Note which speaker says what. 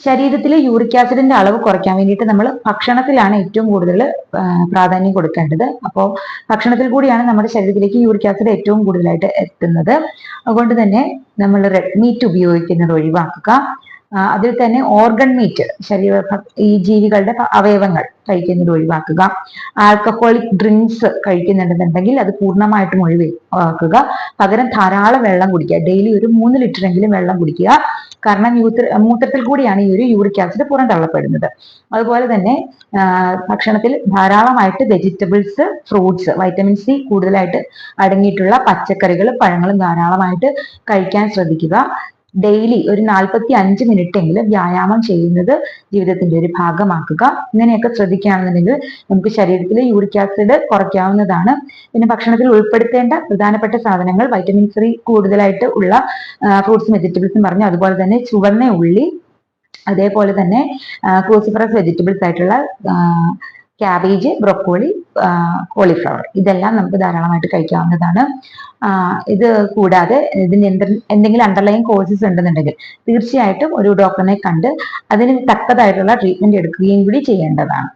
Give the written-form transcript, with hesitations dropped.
Speaker 1: ശരീരത്തിലെ യൂറിക് ആസിഡിന്റെ അളവ് കുറയ്ക്കാൻ വേണ്ടിയിട്ട് നമ്മൾ ഭക്ഷണത്തിലാണ് ഏറ്റവും കൂടുതൽ പ്രാധാന്യം കൊടുക്കേണ്ടത്. അപ്പോൾ ഭക്ഷണത്തിൽ കൂടിയാണ് നമ്മുടെ ശരീരത്തിലേക്ക് യൂറിക് ആസിഡ് ഏറ്റവും കൂടുതലായിട്ട് എത്തുന്നത്. അതുകൊണ്ട് തന്നെ നമ്മൾ റെഡ് മീറ്റ് ഉപയോഗിക്കുന്നത് ഒഴിവാക്കുക. അതിൽ തന്നെ ഓർഗൺ മീറ്റ്, ഈ ജീവികളുടെ അവയവങ്ങൾ കഴിക്കുന്നത് ഒഴിവാക്കുക. ആൽക്കഹോളിക് ഡ്രിങ്ക്സ് കഴിക്കുന്നുണ്ടെന്നുണ്ടെങ്കിൽ അത് പൂർണ്ണമായിട്ടും ഒഴിവാക്കുക. പകരം ധാരാളം വെള്ളം കുടിക്കുക. ഡെയിലി ഒരു 3 ലിറ്ററെങ്കിലും വെള്ളം കുടിക്കുക. കാരണം മൂത്രത്തിൽ കൂടിയാണ് ഈ ഒരു യൂറിക് ആസിഡ് പുറന്തള്ളപ്പെടുന്നത്. അതുപോലെ തന്നെ ഭക്ഷണത്തിൽ ധാരാളമായിട്ട് വെജിറ്റബിൾസ്, ഫ്രൂട്ട്സ്, വൈറ്റമിൻ സി കൂടുതലായിട്ട് അടങ്ങിയിട്ടുള്ള പച്ചക്കറികളും പഴങ്ങളും ധാരാളമായിട്ട് കഴിക്കാൻ ശ്രദ്ധിക്കുക. ഡെയിലി ഒരു 45 മിനിറ്റ് എങ്കിലും വ്യായാമം ചെയ്യുന്നത് ജീവിതത്തിന്റെ ഒരു ഭാഗമാക്കുക. ഇങ്ങനെയൊക്കെ ശ്രദ്ധിക്കുകയാണെന്നുണ്ടെങ്കിൽ നമുക്ക് ശരീരത്തിലെ യൂറിക് ആസിഡ് കുറയ്ക്കാവുന്നതാണ്. പിന്നെ ഭക്ഷണത്തിൽ ഉൾപ്പെടുത്തേണ്ട പ്രധാനപ്പെട്ട സാധനങ്ങൾ വൈറ്റമിൻ സി കൂടുതലായിട്ട് ഉള്ള ഫ്രൂട്ട്സും വെജിറ്റബിൾസും പറഞ്ഞു. അതുപോലെ തന്നെ ചുവന്ന ഉള്ളി, അതേപോലെ തന്നെ ക്രൂസിഫറസ് വെജിറ്റബിൾസ് ആയിട്ടുള്ള ക്യാബേജ്, ബ്രൊക്കോളി, കോളിഫ്ലവർ, ഇതെല്ലാം നമുക്ക് ധാരാളമായിട്ട് കഴിക്കാവുന്നതാണ്. ഇത് കൂടാതെ ഇതിന് എന്തെങ്കിലും അണ്ടർലൈൻ കോഴ്സസ് ഉണ്ടെന്നുണ്ടെങ്കിൽ തീർച്ചയായിട്ടും ഒരു ഡോക്ടറിനെ കണ്ട് അതിന് തക്കതായിട്ടുള്ള ട്രീറ്റ്മെന്റ് എടുക്കുകയും കൂടി ചെയ്യേണ്ടതാണ്.